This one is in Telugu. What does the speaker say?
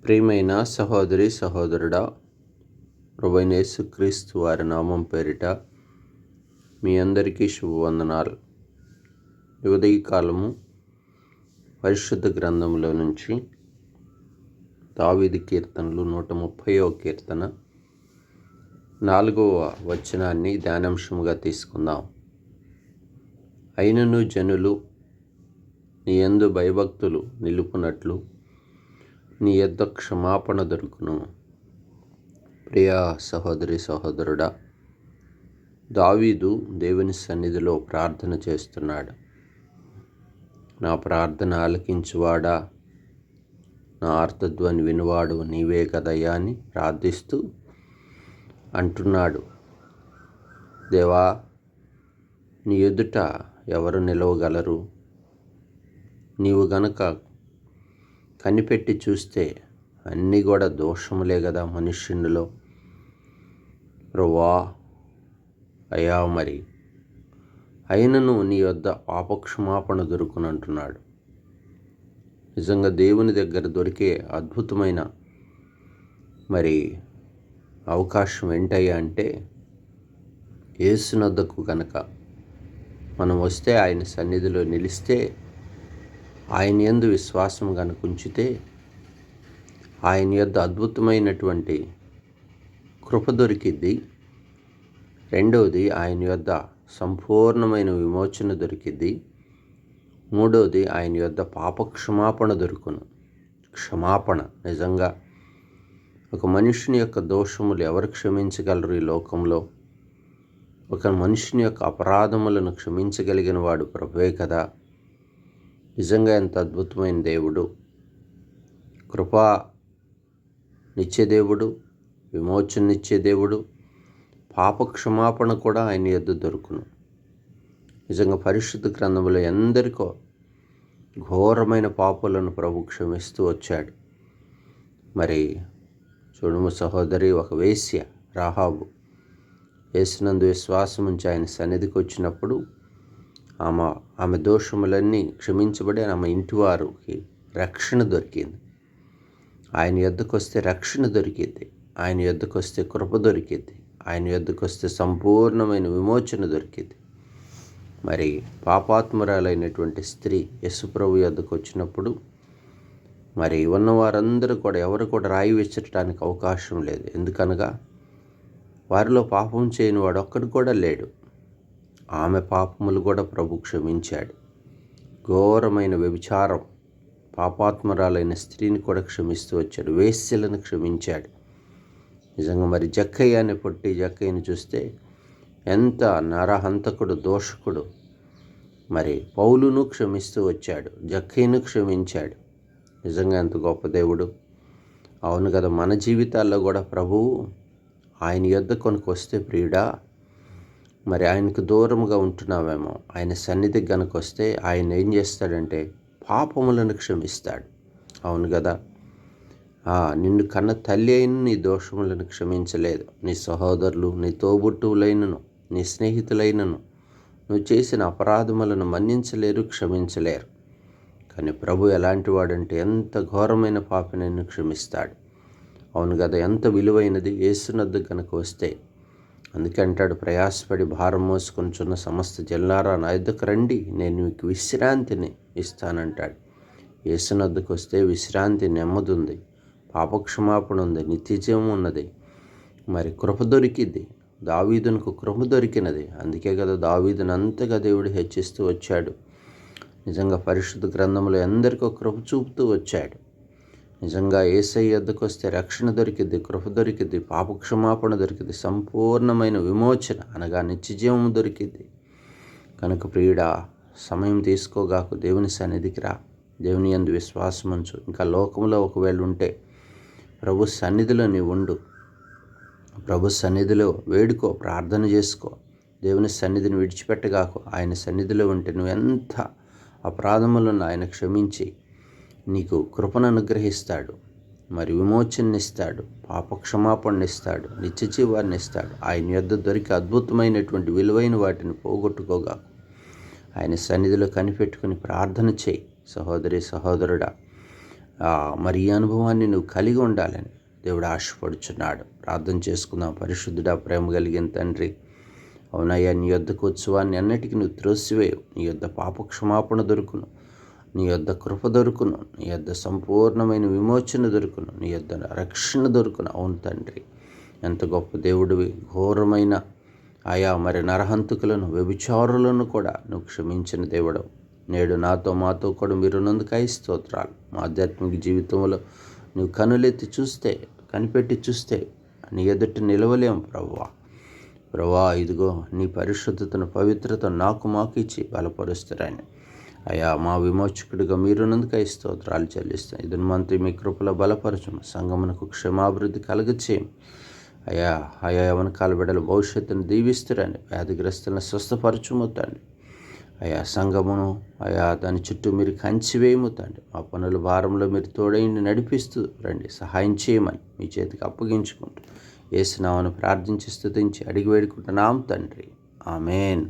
ప్రియమైన సహోదరి సహోదరుడా, ప్రభువైన యేసుక్రీస్తు వారి నామం పేరిట మీ అందరికీ శుభవందనాలు. ఈ ఉదయకాలము పరిశుద్ధ గ్రంథంలో నుంచి దావీదు కీర్తనలు 130వ కీర్తన 4వ వచనాన్ని ధ్యానాంశముగా తీసుకుందాం. అయినను జనులు నీ యందు భయభక్తులు నిలుపునట్లు నీ యొద్ద క్షమాపణ దొరుకును. ప్రియ సహోదరి సహోదరుడా, దావీదు దేవుని సన్నిధిలో ప్రార్థన చేస్తున్నాడు. నా ప్రార్థన ఆలకించువాడా, నా ఆర్తధ్వని వినువాడు నీవే కదయ్యా అని ప్రార్థిస్తూ అంటున్నాడు. దేవా, నీ ఎదుట ఎవరు నిలవగలరు? నీవు గనక కనిపెట్టి చూస్తే అన్నీ కూడా దోషములే కదా మనుష్యునిలో. ప్రభువా, అయ్యా, మరి అయినను నీ వద్ద పాపక్షమాపణ దొరుకునంటున్నాడు. నిజంగా దేవుని దగ్గర దొరికే అద్భుతమైన అవకాశం ఏంటయ్యా అంటే, యేసునొద్దకు కనుక మనం వస్తే, ఆయన సన్నిధిలో నిలిస్తే, ఆయన యందు విశ్వాసం కనుక ఉంచితే, ఆయన యొద్ద అద్భుతమైనటువంటి కృప దొరికిద్ది. రెండవది, ఆయన యొద్ద సంపూర్ణమైన విమోచన దొరికిద్ది. మూడవది, ఆయన యొద్ద పాపక్షమాపణ దొరుకును. క్షమాపణ నిజంగా ఒక మనుషుని యొక్క దోషములు ఎవరు క్షమించగలరు ఈ లోకంలో? ఒక మనుషుని యొక్క అపరాధములను క్షమించగలిగిన వాడు ప్రభువే కదా. నిజంగా ఎంత అద్భుతమైన దేవుడు! కృపా నిత్య దేవుడు, విమోచననిచ్చే దేవుడు, పాపక్షమాపణ కూడా ఆయన యొద్ద దొరుకును. నిజంగా పరిశుద్ధ గ్రంథంలో ఎందరికో ఘోరమైన పాపులను ప్రభు క్షమిస్తూ వచ్చాడు. చూడుము సహోదరి, ఒక వేశ్య రాహాబు యేసునందు విశ్వాసం ఉంచి ఆయన సన్నిధికి వచ్చినప్పుడు ఆమె దోషములన్నీ క్షమించబడి ఆమె ఇంటి వారికి రక్షణ దొరికింది. ఆయన యొద్దకు వస్తే రక్షణ దొరికింది. ఆయన యొద్దకు వస్తే కృప దొరికింది. ఆయన యొద్దకు వస్తే సంపూర్ణమైన విమోచన దొరికింది. పాపాత్మురాలైనటువంటి స్త్రీ యేసుప్రభు యొద్దకు వచ్చినప్పుడు ఉన్నవారందరూ కూడా ఎవరు కూడా రాయి విసరటానికి అవకాశం లేదు. ఎందుకనగా వారిలో పాపం చేయని వాడు ఒక్కడు కూడా లేడు. ఆమె పాపములు కూడా ప్రభు క్షమించాడు. ఘోరమైన వ్యభిచారం పాపాత్మరాలైన స్త్రీని కూడా క్షమిస్తూ వచ్చాడు. వేశ్యలను క్షమించాడు. నిజంగా జక్కయ్య అనే పొట్టి జక్కయ్యను చూస్తే ఎంత నరహంతకుడు, దోషకుడు. పౌలును క్షమిస్తూ వచ్చాడు, జక్కయ్యను క్షమించాడు. నిజంగా ఎంత గొప్ప దేవుడు! అవును కదా, మన జీవితాల్లో కూడా ప్రభువు ఆయన యొద్ద కొనుకు వస్తే ప్రియుడా, ఆయనకు దూరంగా ఉంటున్నావేమో, ఆయన సన్నిధికి గనుక వస్తే ఆయన ఏం చేస్తాడంటే పాపములను క్షమిస్తాడు. అవును కదా, నిన్ను కన్న తల్లి అయిన నీ దోషములను క్షమించలేదు. నీ సహోదరులు, నీ తోబుట్టువులైనను, నీ స్నేహితులైనను నువ్వు చేసిన అపరాధములను మన్నించలేరు, క్షమించలేరు. కానీ ప్రభు ఎలాంటి వాడంటే ఎంత ఘోరమైన పాపినైనా క్షమిస్తాడు. అవును కదా, ఎంత విలువైనది యేసునొద్దకు గనుక వస్తే. అందుకే అంటాడు, ప్రయాసపడి భారం మోసుకొనిచున్న సమస్త జనులారా నా యొద్దకు రండి, నేను మీకు విశ్రాంతిని ఇస్తానంటాడు. యేసునొద్దకు వస్తే విశ్రాంతి, నెమ్మది ఉంది, పాపక్షమాపణ ఉంది, నిత్యజీవం ఉన్నది. కృప దొరికింది. దావీదునకు కృప దొరికినది. అందుకే కదా దావీదును అంతగా దేవుడు హెచ్చిస్తూ వచ్చాడు. నిజంగా పరిశుద్ధ గ్రంథంలో ఎందరికో కృప చూపుతూ వచ్చాడు. నిజంగా యేసయ్య యొద్దకు వస్తే రక్షణ దొరికిద్ది, కృప దొరికిద్ది, పాపక్షమాపణ దొరికిద్ది, సంపూర్ణమైన విమోచన అనగా నిత్యజీవము దొరికిద్ది. కనుక ప్రియుడా, సమయం తీసుకోగాకు, దేవుని సన్నిధికి రా, దేవుని యందు విశ్వాసం ఉంచు. ఇంకా లోకంలో ఒకవేళ ఉంటే ప్రభు సన్నిధిలో నీవు ఉండు. ప్రభు సన్నిధిలో వేడుకో, ప్రార్థన చేసుకో. దేవుని సన్నిధిని విడిచిపెట్టగాకు. ఆయన సన్నిధిలో ఉంటే నువ్వు ఎంత అపరాధములను ఆయన క్షమించి నీకు కృపను అనుగ్రహిస్తాడు, విమోచననిస్తాడు, పాపక్షమాపణనిస్తాడు, నిత్యజీవాన్ని ఇస్తాడు. ఆయన యొద్ద దొరికి అద్భుతమైనటువంటి విలువైన వాటిని పోగొట్టుకోగా ఆయన సన్నిధిలో కనిపెట్టుకుని ప్రార్థన చేయి. సహోదరి సహోదరుడా, మరి ఈ అనుభవాన్ని నువ్వు కలిగి ఉండాలని దేవుడు ఆశపడుచున్నాడు. ప్రార్థన చేసుకుందాం. పరిశుద్ధుడా, ప్రేమ కలిగిన తండ్రి, అవునయ్యా, నీ యొద్దకు ఉత్సవాన్ని అన్నిటికీ నువ్వు త్రోసివేయవు. నీ యొద్ద పాపక్షమాపణ దొరుకును, నీ యొద్ద కృప దొరుకును, నీ యొద్ద సంపూర్ణమైన విమోచన దొరుకును, నీ యొద్ద రక్షణ దొరుకును. అవును తండ్రి, ఎంత గొప్ప దేవుడివి. ఘోరమైన మరి నరహంతకులను, వ్యభిచారులను కూడా నువ్వు క్షమించిన దేవుడు. నేడు నాతో మాతో కూడా మీరు నందుకై స్తోత్రాలు. మా ఆధ్యాత్మిక జీవితంలో నువ్వు కనులెత్తి చూస్తే, కనిపెట్టి చూస్తే నీ ఎదుట నిలవలేం ప్రభువా. ఇదిగో నీ పరిశుద్ధతను, పవిత్రతను మాకు ఇచ్చి బలపరుస్తారని మా విమోచకుడిగా మీరు నందుకై స్తోత్రాలు చెల్లిస్తాను. ఇది మంత్రి మీ కృపలో బలపరచము. సంఘమునకు క్షేమాభివృద్ధి కలగచేయం. యవనకాల బిడ్డల భవిష్యత్తును దీవిస్తురని, వ్యాధిగ్రస్తులను స్వస్థపరచుముతండి. సంఘమును దాని చుట్టూ మీరు కంచివేయముతండి. మా పనుల భారంలో మీరు తోడైండి నడిపిస్తూ రండి. సహాయం చేయమని మీ చేతికి అప్పగించుకుంటూ యేసు నామమున ప్రార్థించి స్తుతించి అడిగి వేడుకుంటున్నాం తండ్రి. ఆమేన్.